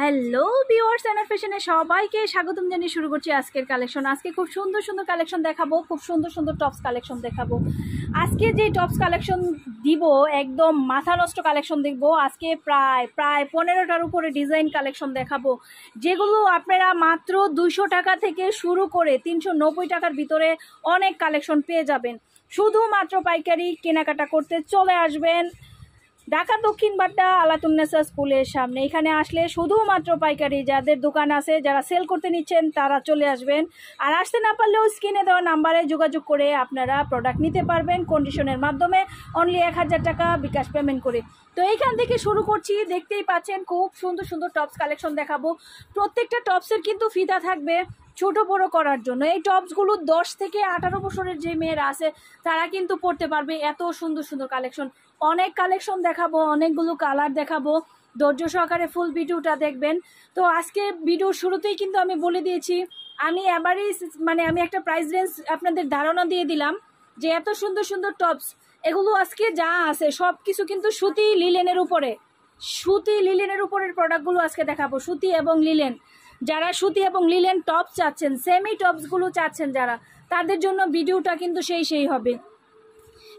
Hello viewers, NR ফ্যাশনে সবাইকে স্বাগতম জানিয়ে শুরু করছি আজকের কালেকশন। আজকে খুব সুন্দর সুন্দর কালেকশন দেখাবো, খুব সুন্দর সুন্দর টপস কালেকশন দেখাবো। আজকে যে টপস কালেকশন দিব একদম মাথা নষ্ট কালেকশন দেখবো। আজকে প্রায় 15টার উপরে ডিজাইন কালেকশন দেখাবো, যেগুলো আপনারা মাত্র 200 টাকা থেকে শুরু করে 390 টাকার ভিতরে অনেক কালেকশন পেয়ে যাবেন। শুধুমাত্র পাইকারি কেনাকাটা করতে চলে আসবেন ঢাকা দক্ষিণ বাড্ডা আলাতুন্নেসা স্কুলের সামনে। এখানে আসলে শুধুমাত্র পাইকারি, যাদের দোকান আছে, যারা সেল করতে নিচ্ছেন তারা চলে আসবেন। আর আসতে না পারলেও স্ক্রিনে দেওয়া নাম্বারে যোগাযোগ করে আপনারা প্রোডাক্ট নিতে পারবেন কন্ডিশনের মাধ্যমে, অনলি 1000 টাকা বিকাশ পেমেন্ট করে। তো এইখান থেকে শুরু করছি। দেখতেই পাচ্ছেন খুব সুন্দর সুন্দর টপস কালেকশন দেখাবো। প্রত্যেকটা টপসের কিন্তু ফিতা থাকবে ছোট বড় করার জন্য। এই টপসগুলো 10 থেকে 18 বছরের যে মেয়েরা আছে তারা কিন্তু পড়তে পারবে। এত সুন্দর সুন্দর কালেকশন, অনেক কালেকশন দেখাবো, অনেকগুলো কালার দেখাবো। ধৈর্য সহকারে ফুল ভিডিওটা দেখবেন। তো আজকে ভিডিওর শুরুতেই কিন্তু আমি বলে দিয়েছি, আমি এবারই আমি একটা প্রাইস রেঞ্জ আপনাদের ধারণা দিয়ে দিলাম যে এত সুন্দর সুন্দর টপস, এগুলো আজকে যা আছে সব কিছু কিন্তু সুতি লিলেনের উপরে, সুতি লিলেনের উপরের প্রোডাক্টগুলো আজকে দেখাবো। সুতি এবং লিলেন, যারা সুতি এবং লিলেন টপস চাচ্ছেন, সেমি টপসগুলো চাচ্ছেন যারা, তাদের জন্য ভিডিওটা কিন্তু সেই হবে।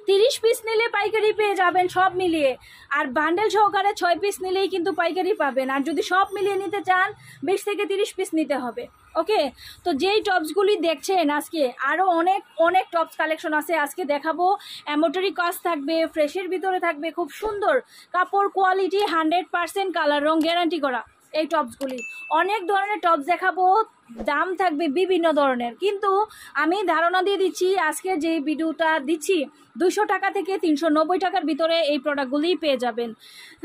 30 পিস নিলে পাইকারি পেয়ে যাবেন সব মিলিয়ে, আর বান্ডেল সহকারে 6 পিস নিলেই কিন্তু পাইকারি পাবেন। আর যদি সব মিলিয়ে নিতে চান 20 থেকে 30 পিস নিতে হবে। ওকে, তো যেই টপসগুলি দেখছেন আজকে আরও অনেক অনেক টপস কালেকশন আছে আজকে দেখাবো। এমব্রয়ডারি কাজ থাকবে, ফ্রেশের ভিতরে থাকবে, খুব সুন্দর কাপড় কোয়ালিটি, 100% কালার রং গ্যারান্টি করা এই টপসগুলি। অনেক ধরনের টপস দেখাবো, দাম থাকবে বিভিন্ন ধরনের, কিন্তু আমি ধারণা দিয়ে দিচ্ছি আজকে যে ভিডিওটা দিচ্ছি 200 টাকা থেকে 390 টাকার ভিতরে এই প্রোডাক্টগুলি পেয়ে যাবেন।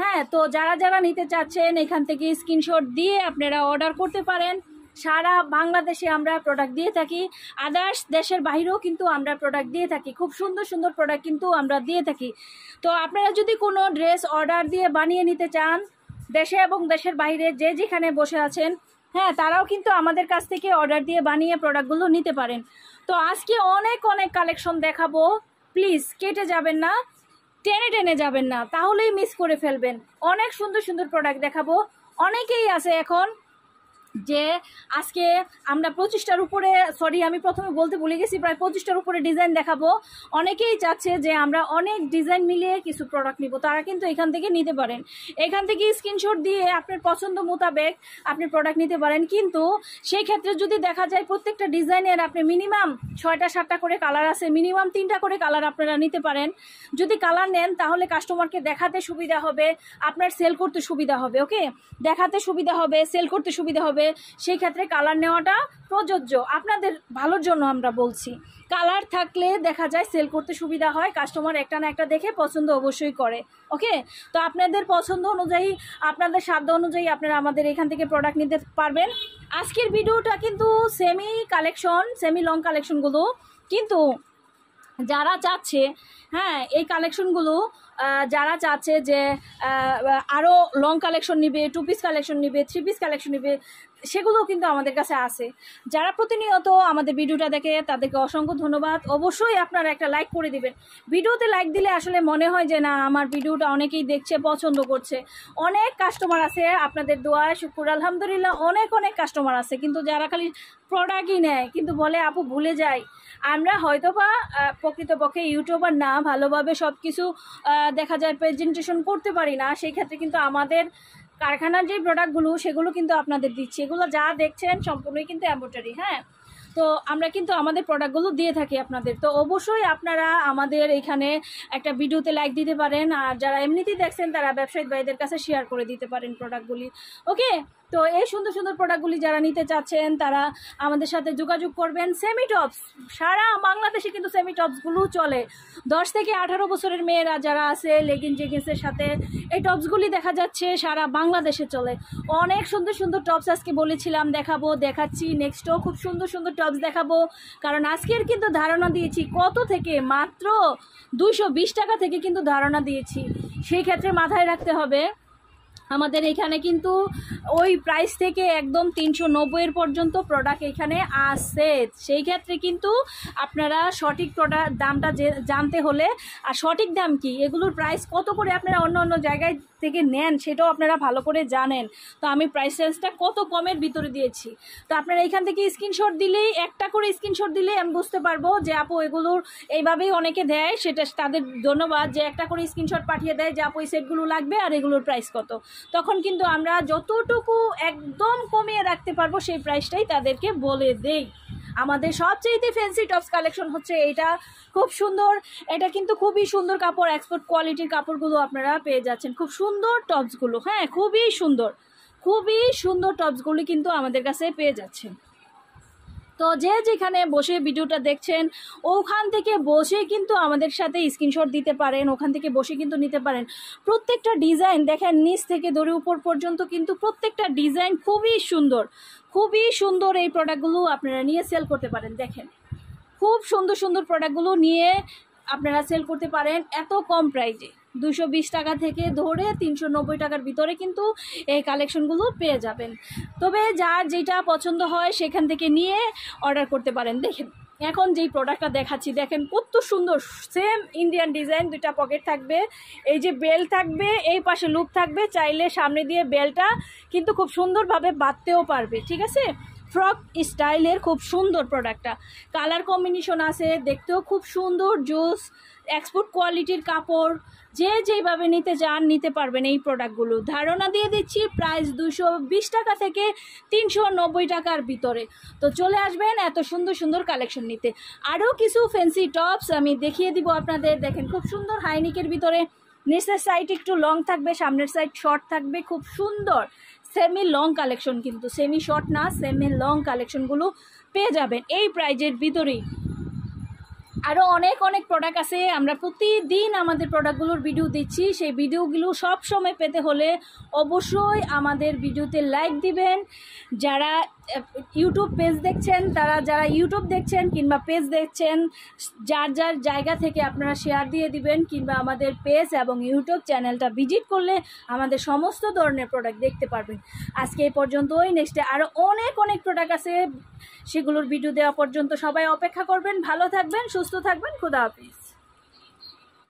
হ্যাঁ, তো যারা যারা নিতে চাচ্ছেন এখান থেকে স্ক্রিনশট দিয়ে আপনারা অর্ডার করতে পারেন। সারা বাংলাদেশে আমরা প্রোডাক্ট দিয়ে থাকি, আদার্স দেশের বাইরেও কিন্তু আমরা প্রোডাক্ট দিয়ে থাকি। খুব সুন্দর সুন্দর প্রোডাক্ট কিন্তু আমরা দিয়ে থাকি। তো আপনারা যদি কোনো ড্রেস অর্ডার দিয়ে বানিয়ে নিতে চান, দেশে এবং দেশের বাইরে যে যেখানে বসে আছেন, হ্যাঁ, তারাও কিন্তু আমাদের কাছ থেকে অর্ডার দিয়ে বানিয়ে প্রোডাক্টগুলো নিতে পারেন। তো আজকে অনেক অনেক কালেকশন দেখাবো, প্লিজ কেটে যাবেন না, টেনে টেনে যাবেন না, তাহলেই মিস করে ফেলবেন। অনেক সুন্দর সুন্দর প্রোডাক্ট দেখাবো। অনেকেই আছে এখন যে আজকে আমরা 25টার উপরে, আমি প্রথমে বলতে ভুলে গেছি, প্রায় 25টার উপরে ডিজাইন দেখাবো। অনেকেই চাচ্ছে যে আমরা অনেক ডিজাইন মিলিয়ে কিছু প্রোডাক্ট নিব, তারা কিন্তু এখান থেকে নিতে পারেন। এখান থেকে স্ক্রিনশট দিয়ে আপনার পছন্দ মোতাবেক আপনি প্রোডাক্ট নিতে পারেন। কিন্তু সেই ক্ষেত্রে যদি দেখা যায় প্রত্যেকটা ডিজাইনের আপনি মিনিমাম 6টা 7টা করে কালার আছে, মিনিমাম 3টা করে কালার আপনারা নিতে পারেন। যদি কালার নেন তাহলে কাস্টমারকে দেখাতে সুবিধা হবে, আপনার সেল করতে সুবিধা হবে। ওকে, দেখাতে সুবিধা হবে, সেল করতে সুবিধা হবে, সেই ক্ষেত্রে কালার নেওয়াটা প্রযোজ্য। আপনাদের ভালোর জন্য আমরা বলছি, কালার থাকলে দেখা যায় সেল করতে সুবিধা হয়, কাস্টমার একটা না একটা দেখে পছন্দ অবশ্যই করে। ওকে, তো আপনাদের পছন্দ অনুযায়ী, আপনাদের সাধ্য অনুযায়ী আপনারা আমাদের এখান থেকে প্রোডাক্ট নিতে পারবেন। আজকের ভিডিওটা কিন্তু সেমি কালেকশন, সেমি লং কালেকশনগুলো কিন্তু যারা চাচ্ছে, হ্যাঁ, এই কালেকশনগুলো যারা চাচ্ছে যে আরও লং কালেকশন নিবে, 2 পিস কালেকশন নিবে, 3 পিস কালেকশন নিবে, সেগুলো কিন্তু আমাদের কাছে আছে। যারা প্রতিনিয়ত আমাদের ভিডিওটা দেখে তাদেরকে অসংখ্য ধন্যবাদ। অবশ্যই আপনারা একটা লাইক করে দিবেন। ভিডিওতে লাইক দিলে আসলে মনে হয় যে না, আমার ভিডিওটা অনেকেই দেখছে, পছন্দ করছে। অনেক কাস্টমার আছে আপনাদের দোয়ায়, শুকুর আলহামদুলিল্লাহ, অনেক অনেক কাস্টমার আছে, কিন্তু যারা খালি প্রোডাক্টই নেয় কিন্তু বলে আপু ভুলে যায়। আমরা হয়তোবা প্রকৃতপক্ষে ইউটিউবার না, ভালোভাবে সব কিছু দেখা যায় প্রেজেন্টেশন করতে পারি না, সেই ক্ষেত্রে কিন্তু আমাদের কারখানার যে প্রোডাক্টগুলো সেগুলো কিন্তু আপনাদের দিচ্ছি। এগুলো যা দেখছেন সম্পূর্ণই কিন্তু এমব্রয়ডারি। হ্যাঁ, তো আমরা কিন্তু আমাদের প্রোডাক্টগুলো দিয়ে থাকি আপনাদের। তো অবশ্যই আপনারা আমাদের এখানে একটা ভিডিওতে লাইক দিতে পারেন, আর যারা এমনিতেই দেখছেন তারা ব্যবসায়িক ভাইদের কাছে শেয়ার করে দিতে পারেন প্রোডাক্টগুলি। ওকে, তো এই সুন্দর সুন্দর প্রোডাক্টগুলি যারা নিতে চাচ্ছেন তারা আমাদের সাথে যোগাযোগ করবেন। সেমি টপস সারা বাংলাদেশে কিন্তু সেমি টপসগুলো চলে। 10 থেকে 18 বছরের মেয়েরা যারা আছে জেগিংসের সাথে এই টপসগুলি দেখা যাচ্ছে সারা বাংলাদেশে চলে। অনেক সুন্দর সুন্দর টপস আজকে বলেছিলাম দেখাবো, দেখাচ্ছি। নেক্সটও খুব সুন্দর সুন্দর টপস দেখাবো, কারণ আজকের কিন্তু ধারণা দিয়েছি কত থেকে, মাত্র 220 টাকা থেকে কিন্তু ধারণা দিয়েছি। সেই ক্ষেত্রে মাথায় রাখতে হবে আমাদের এখানে কিন্তু ওই প্রাইস থেকে একদম 390 পর্যন্ত প্রোডাক্ট এখানে আছে। সেই ক্ষেত্রে কিন্তু আপনারা সঠিক প্রোডাক্ট দামটা জানতে হলে, আর সঠিক দাম কি, এগুলোর প্রাইস কত করে আপনারা অন্য অন্য জায়গায় থেকে নেন সেটাও আপনারা ভালো করে জানেন। তো আমি প্রাইস রেঞ্জটা কত কমের ভিতরে দিয়েছি। তো আপনারা এখান থেকে স্ক্রিনশট দিলেই, একটা করে স্ক্রিনশট দিলেই আমি বুঝতে পারবো যে আপু এগুলোর এইভাবেই অনেকে দেয়, সেটা তাদের ধন্যবাদ যে একটা করে স্ক্রিনশট পাঠিয়ে দেয় যে আপু এই সেটগুলো লাগবে আর এগুলোর প্রাইস কত। তখন কিন্তু আমরা যতটুকু একদম কমিয়ে রাখতে পারবো সেই প্রাইসটাই তাদেরকে বলে দেই। আমাদের সবচেয়ে ফ্যান্সি টপস কালেকশন হচ্ছে এইটা, খুব সুন্দর। এটা কিন্তু খুবই সুন্দর কাপড়, এক্সপোর্ট কোয়ালিটির কাপড়গুলো আপনারা পেয়ে যাচ্ছেন। খুব সুন্দর টপসগুলো, হ্যাঁ খুবই সুন্দর, খুবই সুন্দর টপসগুলি কিন্তু আমাদের কাছে পেয়ে যাচ্ছেন। তো যে যেখানে বসে ভিডিওটা দেখছেন ওখান থেকে বসে কিন্তু আমাদের সাথে স্ক্রিনশট দিতে পারেন, ওখান থেকে বসে কিন্তু নিতে পারেন। প্রত্যেকটা ডিজাইন দেখেন নিচ থেকে ধরে উপর পর্যন্ত কিন্তু প্রত্যেকটা ডিজাইন খুবই সুন্দর, খুবই সুন্দর। এই প্রোডাক্টগুলো আপনারা নিয়ে সেল করতে পারেন। দেখেন খুব সুন্দর সুন্দর প্রোডাক্টগুলো নিয়ে আপনারা সেল করতে পারেন এত কম প্রাইজে। 220 টাকা থেকে ধরে 390 টাকার ভিতরে কিন্তু এই কালেকশনগুলো পেয়ে যাবেন। তবে যার যেটা পছন্দ হয় সেখান থেকে নিয়ে অর্ডার করতে পারেন। দেখেন এখন যেই প্রোডাক্টটা দেখাচ্ছি দেখেন কত সুন্দর, সেম ইন্ডিয়ান ডিজাইন, দুইটা পকেট থাকবে, এই যে বেল থাকবে, এই পাশে লুপ থাকবে, চাইলে সামনে দিয়ে বেলটা কিন্তু খুব সুন্দরভাবে বাঁধতেও পারবে। ঠিক আছে, ফ্রক স্টাইলের খুব সুন্দর প্রোডাক্টটা, কালার কম্বিনেশন আছে, দেখতেও খুব সুন্দর, জুস এক্সপোর্ট কোয়ালিটির কাপড়। যে যেইভাবে নিতে চান নিতে পারবেন এই প্রোডাক্টগুলো। ধারণা দিয়ে দিচ্ছি প্রাইস 220 টাকা থেকে 390 টাকার ভিতরে। তো চলে আসবেন এত সুন্দর সুন্দর কালেকশন নিতে। আরও কিছু ফ্যান্সি টপস আমি দেখিয়ে দিব আপনাদের। দেখেন খুব সুন্দর হাইনিকের ভিতরে, নিচের সাইড একটু লং থাকবে, সামনের সাইড শর্ট থাকবে, খুব সুন্দর সেমি লং কালেকশন, কিন্তু সেমি শর্ট না, সেমি লং কালেকশনগুলো পেয়ে যাবেন এই প্রাইজের ভিতরেই। আরও অনেক অনেক প্রোডাক্ট আছে, আমরা প্রতিদিন আমাদের প্রোডাক্টগুলোর ভিডিও দিচ্ছি। সেই ভিডিওগুলো সব সময় পেতে হলে অবশ্যই আমাদের ভিডিওতে লাইক দিবেন। যারা ইউটিউব পেজ দেখছেন, যারা ইউটিউব দেখছেন কিংবা পেজ দেখছেন, যার যার জায়গা থেকে আপনারা শেয়ার দিয়ে দিবেন, কিংবা আমাদের পেজ এবং ইউটিউব চ্যানেলটা ভিজিট করলে আমাদের সমস্ত ধরনের প্রোডাক্ট দেখতে পারবেন। আজকে এই পর্যন্তই, নেক্সটে আরও অনেক অনেক প্রোডাক্ট আছে, সেগুলোর ভিডিও দেওয়া পর্যন্ত সবাই অপেক্ষা করবেন। ভালো থাকবেন, সুস্থ থাকবেন, খুদা হাফেজ।